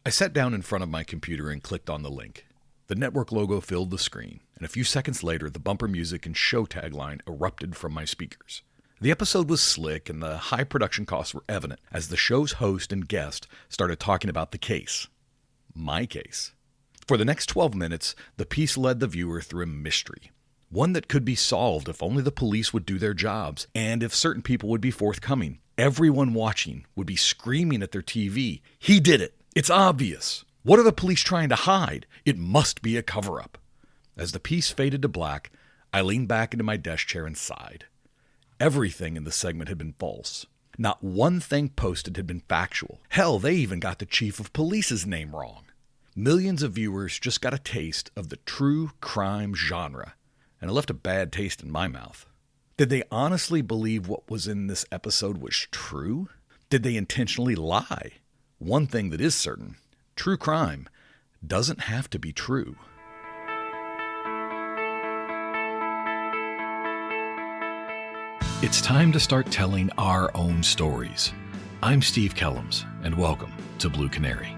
I sat down in front of my computer and clicked on the link. The network logo filled the screen, and a few seconds later, the bumper music and show tagline erupted from my speakers. The episode was slick, and the high production costs were evident as the show's host and guest started talking about the case. My case. For the next 12 minutes, the piece led the viewer through a mystery. One that could be solved if only the police would do their jobs, and if certain people would be forthcoming. Everyone watching would be screaming at their TV, "He did it! It's obvious! What are the police trying to hide? It must be a cover-up." As the piece faded to black, I leaned back into my desk chair and sighed. Everything in the segment had been false. Not one thing posted had been factual. Hell, they even got the chief of police's name wrong. Millions of viewers just got a taste of the true crime genre, and it left a bad taste in my mouth. Did they honestly believe what was in this episode was true? Did they intentionally lie? One thing that is certain, true crime doesn't have to be true. It's time to start telling our own stories. I'm Steve Kellums, and welcome to Blue Canary.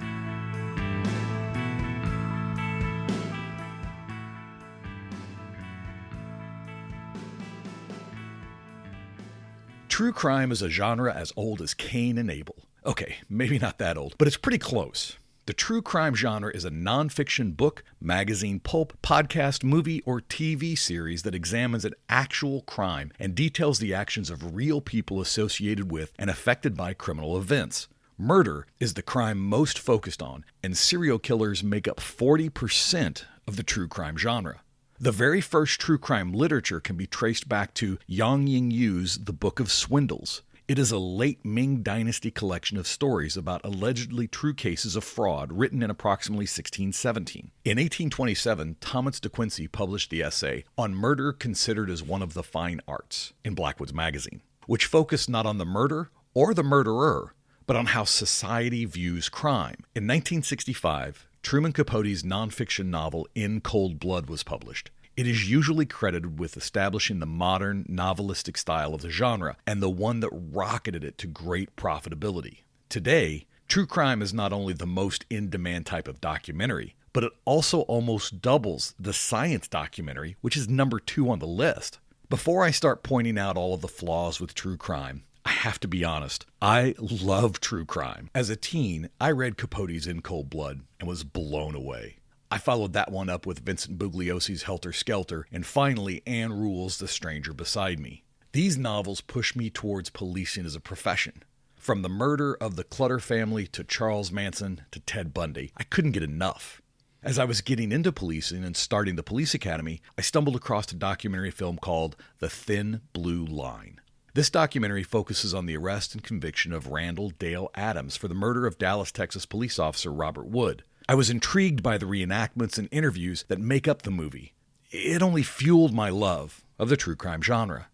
True crime is a genre as old as Cain and Able. Okay, maybe not that old, but it's pretty close. The true crime genre is a nonfiction book, magazine, pulp, podcast, movie, or TV series that examines an actual crime and details the actions of real people associated with and affected by criminal events. Murder is the crime most focused on, and serial killers make up 40% of the true crime genre. The very first true crime literature can be traced back to Yang Ying-Yu's The Book of Swindles. It is a late Ming Dynasty collection of stories about allegedly true cases of fraud written in approximately 1617. In 1827, Thomas de Quincey published the essay On Murder Considered as One of the Fine Arts in Blackwood's magazine, which focused not on the murder or the murderer, but on how society views crime. In 1965, Truman Capote's nonfiction novel In Cold Blood was published. It is usually credited with establishing the modern novelistic style of the genre and the one that rocketed it to great profitability. Today, true crime is not only the most in-demand type of documentary, but it also almost doubles the science documentary, which is number 2 on the list. Before I start pointing out all of the flaws with true crime, I have to be honest, I love true crime. As a teen, I read Capote's In Cold Blood and was blown away. I followed that one up with Vincent Bugliosi's Helter Skelter, and finally Anne Rule's The Stranger Beside Me. These novels push me towards policing as a profession. From the murder of the Clutter family to Charles Manson to Ted Bundy, I couldn't get enough. As I was getting into policing and starting the police academy, I stumbled across a documentary film called The Thin Blue Line. This documentary focuses on the arrest and conviction of Randall Dale Adams for the murder of Dallas, Texas police officer Robert Wood. I was intrigued by the reenactments and interviews that make up the movie. It only fueled my love of the true crime genre.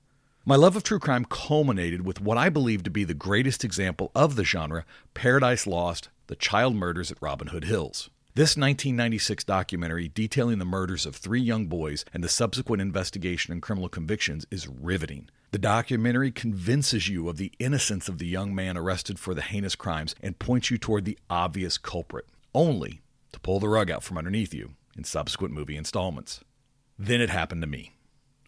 My love of true crime culminated with what I believe to be the greatest example of the genre, Paradise Lost: The Child Murders at Robin Hood Hills. This 1996 documentary detailing the murders of 3 young boys and the subsequent investigation and criminal convictions is riveting. The documentary convinces you of the innocence of the young man arrested for the heinous crimes and points you toward the obvious culprit, only to pull the rug out from underneath you in subsequent movie installments. Then it happened to me.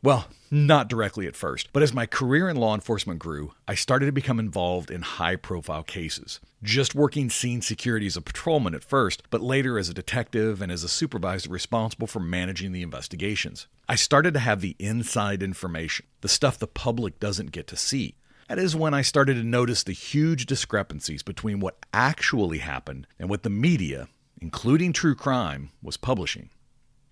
Well, not directly at first, but as my career in law enforcement grew, I started to become involved in high-profile cases. Just working scene security as a patrolman at first, but later as a detective and as a supervisor responsible for managing the investigations. I started to have the inside information, the stuff the public doesn't get to see. That is when I started to notice the huge discrepancies between what actually happened and what the media, including true crime, was publishing.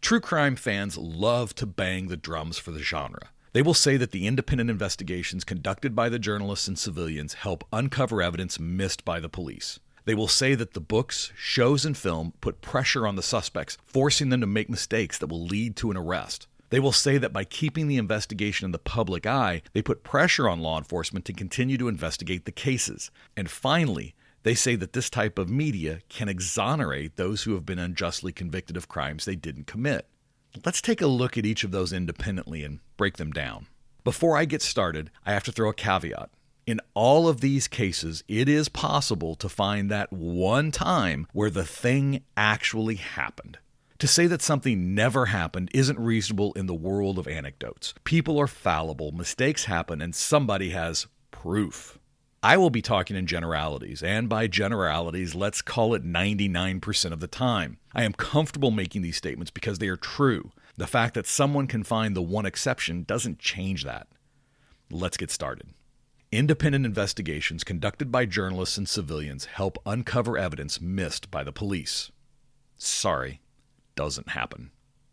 True crime fans love to bang the drums for the genre. They will say that the independent investigations conducted by the journalists and civilians help uncover evidence missed by the police. They will say that the books, shows, and film put pressure on the suspects, forcing them to make mistakes that will lead to an arrest. They will say that by keeping the investigation in the public eye, they put pressure on law enforcement to continue to investigate the cases. And finally, they say that this type of media can exonerate those who have been unjustly convicted of crimes they didn't commit. Let's take a look at each of those independently and break them down. Before I get started, I have to throw a caveat. In all of these cases, it is possible to find that one time where the thing actually happened. To say that something never happened isn't reasonable in the world of anecdotes. People are fallible, mistakes happen, and somebody has proof. I will be talking in generalities, and by generalities, let's call it 99% of the time. I am comfortable making these statements because they are true. The fact that someone can find the one exception doesn't change that. Let's get started. Independent investigations conducted by journalists and civilians help uncover evidence missed by the police. Sorry, doesn't happen.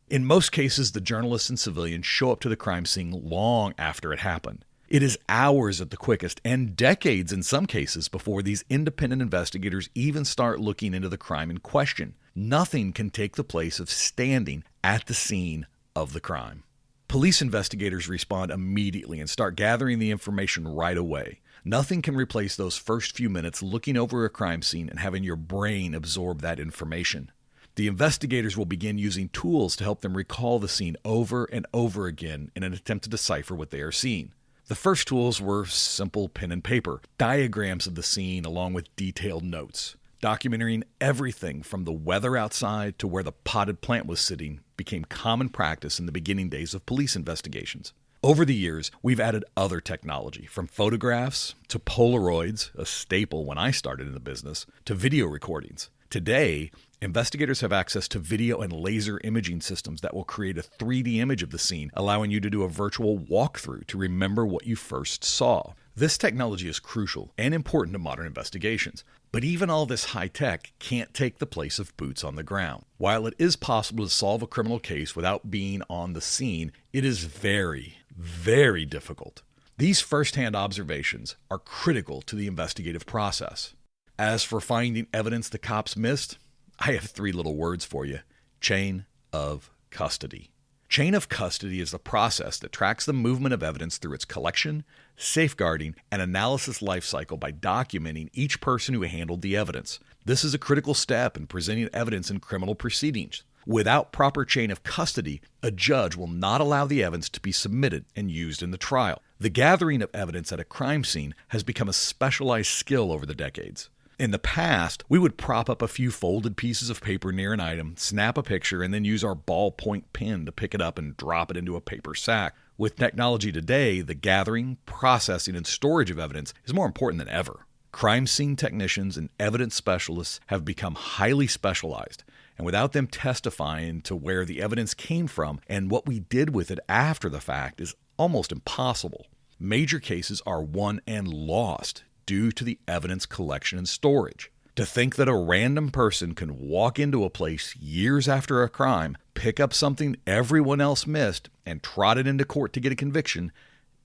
In most cases, the journalists and civilians show up to the crime scene long after it happened. It is hours at the quickest, and decades in some cases, before these independent investigators even start looking into the crime in question. Nothing can take the place of standing at the scene of the crime. Police investigators respond immediately and start gathering the information right away. Nothing can replace those first few minutes looking over a crime scene and having your brain absorb that information. The investigators will begin using tools to help them recall the scene over and over again in an attempt to decipher what they are seeing. The first tools were simple pen and paper, diagrams of the scene along with detailed notes. Documenting everything from the weather outside to where the potted plant was sitting became common practice in the beginning days of police investigations. Over the years, we've added other technology, from photographs to Polaroids, a staple when I started in the business, to video recordings. Today, investigators have access to video and laser imaging systems that will create a 3D image of the scene, allowing you to do a virtual walkthrough to remember what you first saw. This technology is crucial and important to modern investigations, but even all this high tech can't take the place of boots on the ground. While it is possible to solve a criminal case without being on the scene, it is very, very difficult. These first-hand observations are critical to the investigative process. As for finding evidence the cops missed, I have 3 little words for you: chain of custody. Chain of custody is the process that tracks the movement of evidence through its collection, safeguarding, and analysis lifecycle by documenting each person who handled the evidence. This is a critical step in presenting evidence in criminal proceedings. Without proper chain of custody, a judge will not allow the evidence to be submitted and used in the trial. The gathering of evidence at a crime scene has become a specialized skill over the decades. In the past, we would prop up a few folded pieces of paper near an item, snap a picture, and then use our ballpoint pen to pick it up and drop it into a paper sack. With technology today, the gathering, processing, and storage of evidence is more important than ever. Crime scene technicians and evidence specialists have become highly specialized, and without them testifying to where the evidence came from and what we did with it after the fact is almost impossible. Major cases are won and lost due to the evidence collection and storage. To think that a random person can walk into a place years after a crime, pick up something everyone else missed, and trot it into court to get a conviction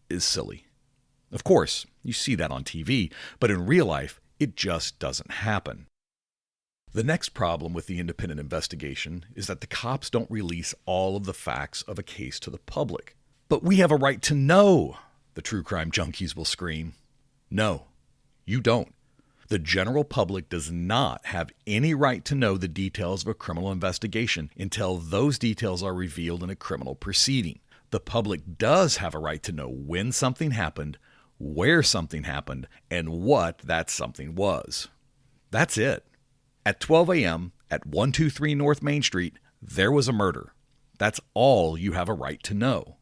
is silly. Of course, you see that on TV, but in real life, it just doesn't happen. The next problem with the independent investigation is that the cops don't release all of the facts of a case to the public. But we have a right to know, the true crime junkies will scream. No, you don't. The general public does not have any right to know the details of a criminal investigation until those details are revealed in a criminal proceeding. The public does have a right to know when something happened, where something happened, and what that something was. That's it. At 12 a.m. at 123 North Main Street, there was a murder. That's all you have a right to know.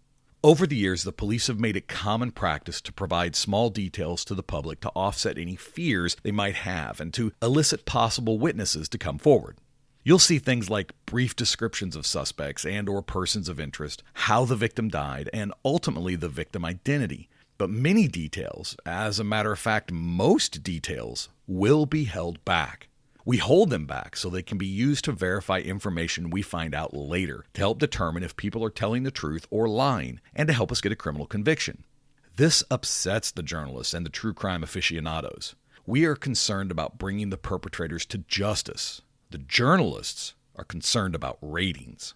Over the years, the police have made it common practice to provide small details to the public to offset any fears they might have and to elicit possible witnesses to come forward. You'll see things like brief descriptions of suspects and/or persons of interest, how the victim died, and ultimately the victim identity. But many details, as a matter of fact, most details, will be held back. We hold them back so they can be used to verify information we find out later, to help determine if people are telling the truth or lying, and to help us get a criminal conviction. This upsets the journalists and the true crime aficionados. We are concerned about bringing the perpetrators to justice. The journalists are concerned about ratings.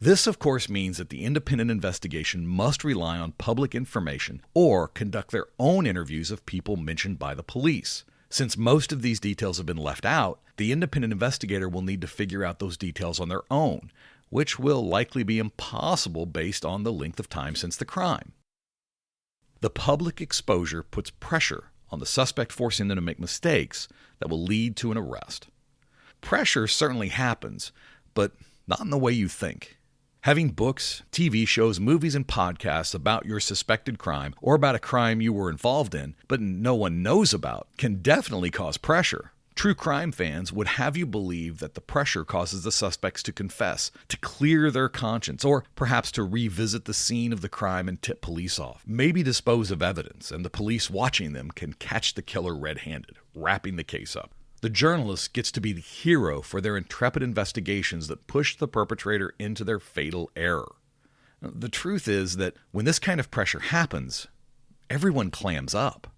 This, of course, means that the independent investigation must rely on public information or conduct their own interviews of people mentioned by the police. Since most of these details have been left out, the independent investigator will need to figure out those details on their own, which will likely be impossible based on the length of time since the crime. The public exposure puts pressure on the suspect, forcing them to make mistakes that will lead to an arrest. Pressure certainly happens, but not in the way you think. Having books, TV shows, movies, and podcasts about your suspected crime or about a crime you were involved in but no one knows about can definitely cause pressure. True crime fans would have you believe that the pressure causes the suspects to confess, to clear their conscience, or perhaps to revisit the scene of the crime and tip police off. Maybe dispose of evidence, and the police watching them can catch the killer red-handed, wrapping the case up. The journalist gets to be the hero for their intrepid investigations that push the perpetrator into their fatal error. The truth is that when this kind of pressure happens, everyone clams up.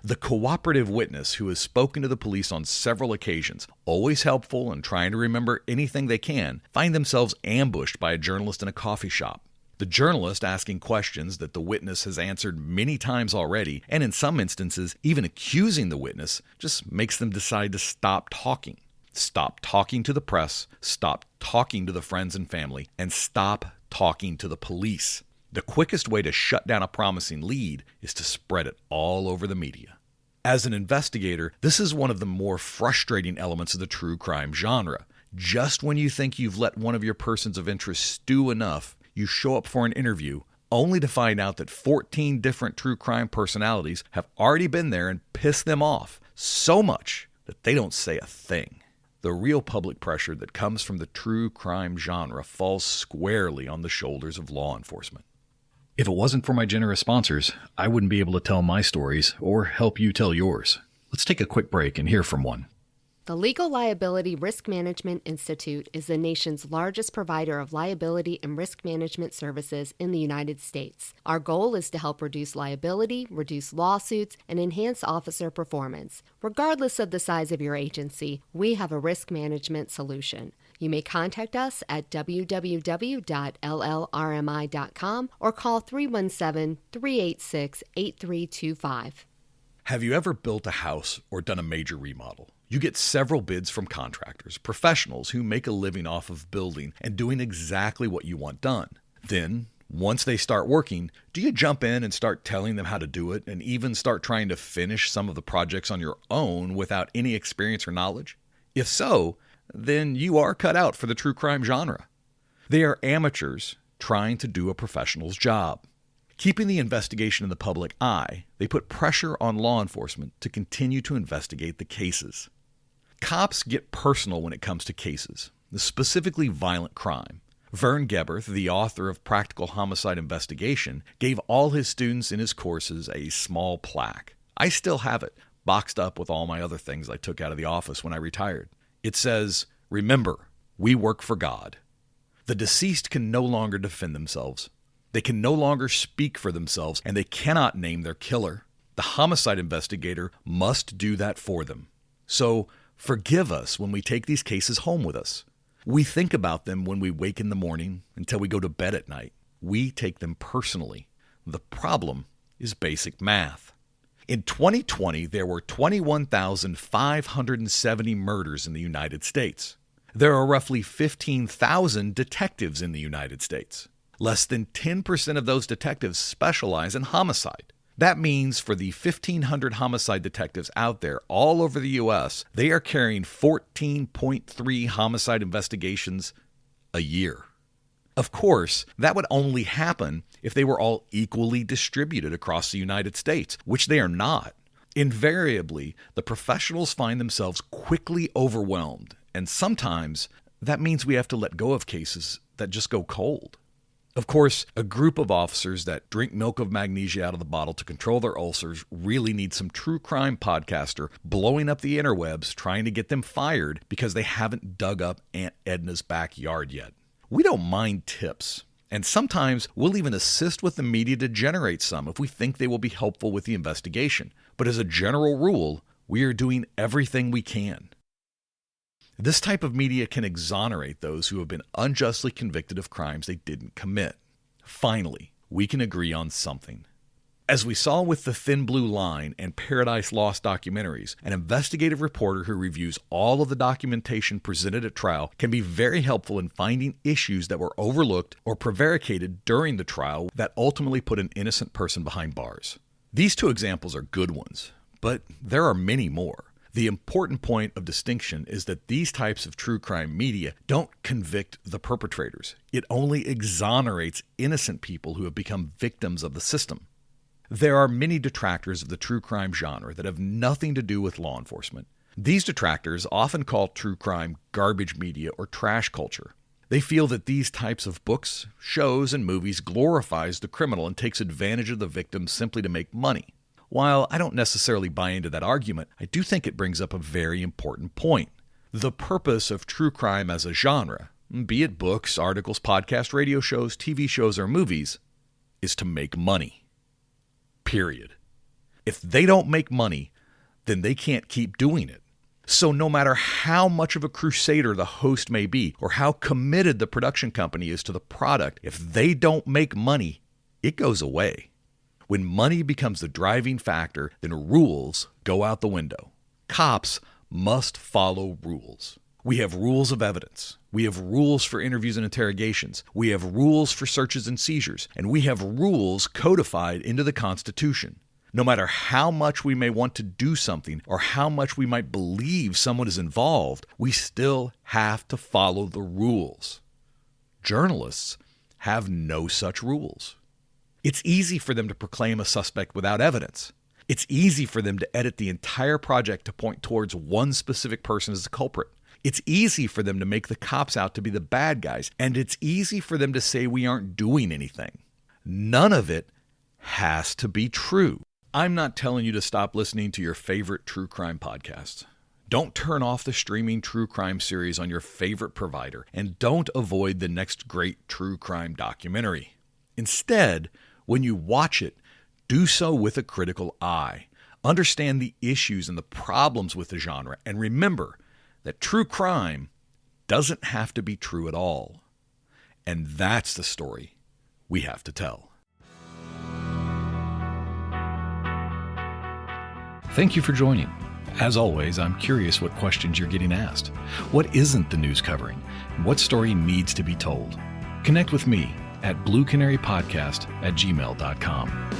The cooperative witness who has spoken to the police on several occasions, always helpful and trying to remember anything they can, find themselves ambushed by a journalist in a coffee shop. The journalist asking questions that the witness has answered many times already, and in some instances, even accusing the witness, just makes them decide to stop talking. Stop talking to the press, stop talking to the friends and family, and stop talking to the police. The quickest way to shut down a promising lead is to spread it all over the media. As an investigator, this is one of the more frustrating elements of the true crime genre. Just when you think you've let one of your persons of interest stew enough, you show up for an interview, only to find out that 14 different true crime personalities have already been there and pissed them off so much that they don't say a thing. The real public pressure that comes from the true crime genre falls squarely on the shoulders of law enforcement. If it wasn't for my generous sponsors, I wouldn't be able to tell my stories or help you tell yours. Let's take a quick break and hear from one. The Legal Liability Risk Management Institute is the nation's largest provider of liability and risk management services in the United States. Our goal is to help reduce liability, reduce lawsuits, and enhance officer performance. Regardless of the size of your agency, we have a risk management solution. You may contact us at www.llrmi.com or call 317-386-8325. Have you ever built a house or done a major remodel? You get several bids from contractors, professionals who make a living off of building and doing exactly what you want done. Then, once they start working, do you jump in and start telling them how to do it and even start trying to finish some of the projects on your own without any experience or knowledge? If so, then you are cut out for the true crime genre. They are amateurs trying to do a professional's job. Keeping the investigation in the public eye, they put pressure on law enforcement to continue to investigate the cases. Cops get personal when it comes to cases, specifically violent crime. Vern Geberth, the author of Practical Homicide Investigation, gave all his students in his courses a small plaque. I still have it, boxed up with all my other things I took out of the office when I retired. It says, "Remember, we work for God." The deceased can no longer defend themselves. They can no longer speak for themselves, and they cannot name their killer. The homicide investigator must do that for them. So, forgive us when we take these cases home with us. We think about them when we wake in the morning until we go to bed at night. We take them personally. The problem is basic math. In 2020, there were 21,570 murders in the United States. There are roughly 15,000 detectives in the United States. Less than 10% of those detectives specialize in homicide. That means for the 1,500 homicide detectives out there all over the U.S., they are carrying 14.3 homicide investigations a year. Of course, that would only happen if they were all equally distributed across the United States, which they are not. Invariably, the professionals find themselves quickly overwhelmed, and sometimes that means we have to let go of cases that just go cold. Of course, a group of officers that drink milk of magnesia out of the bottle to control their ulcers really need some true crime podcaster blowing up the interwebs trying to get them fired because they haven't dug up Aunt Edna's backyard yet. We don't mind tips, and sometimes we'll even assist with the media to generate some if we think they will be helpful with the investigation. But as a general rule, we are doing everything we can. This type of media can exonerate those who have been unjustly convicted of crimes they didn't commit. Finally, we can agree on something. As we saw with the Thin Blue Line and Paradise Lost documentaries, an investigative reporter who reviews all of the documentation presented at trial can be very helpful in finding issues that were overlooked or prevaricated during the trial that ultimately put an innocent person behind bars. These two examples are good ones, but there are many more. The important point of distinction is that these types of true crime media don't convict the perpetrators. It only exonerates innocent people who have become victims of the system. There are many detractors of the true crime genre that have nothing to do with law enforcement. These detractors often call true crime garbage media or trash culture. They feel that these types of books, shows, and movies glorifies the criminal and takes advantage of the victim simply to make money. While I don't necessarily buy into that argument, I do think it brings up a very important point. The purpose of true crime as a genre, be it books, articles, podcasts, radio shows, TV shows, or movies, is to make money. Period. If they don't make money, then they can't keep doing it. So no matter how much of a crusader the host may be, or how committed the production company is to the product, if they don't make money, it goes away. When money becomes the driving factor, then rules go out the window. Cops must follow rules. We have rules of evidence. We have rules for interviews and interrogations. We have rules for searches and seizures. And we have rules codified into the Constitution. No matter how much we may want to do something or how much we might believe someone is involved, we still have to follow the rules. Journalists have no such rules. It's easy for them to proclaim a suspect without evidence. It's easy for them to edit the entire project to point towards one specific person as the culprit. It's easy for them to make the cops out to be the bad guys, and it's easy for them to say we aren't doing anything. None of it has to be true. I'm not telling you to stop listening to your favorite true crime podcasts. Don't turn off the streaming true crime series on your favorite provider, and don't avoid the next great true crime documentary. Instead, when you watch it, do so with a critical eye. Understand the issues and the problems with the genre, and remember that true crime doesn't have to be true at all. And that's the story we have to tell. Thank you for joining. As always, I'm curious what questions you're getting asked. What isn't the news covering? What story needs to be told? Connect with me at bluecanarypodcast@gmail.com.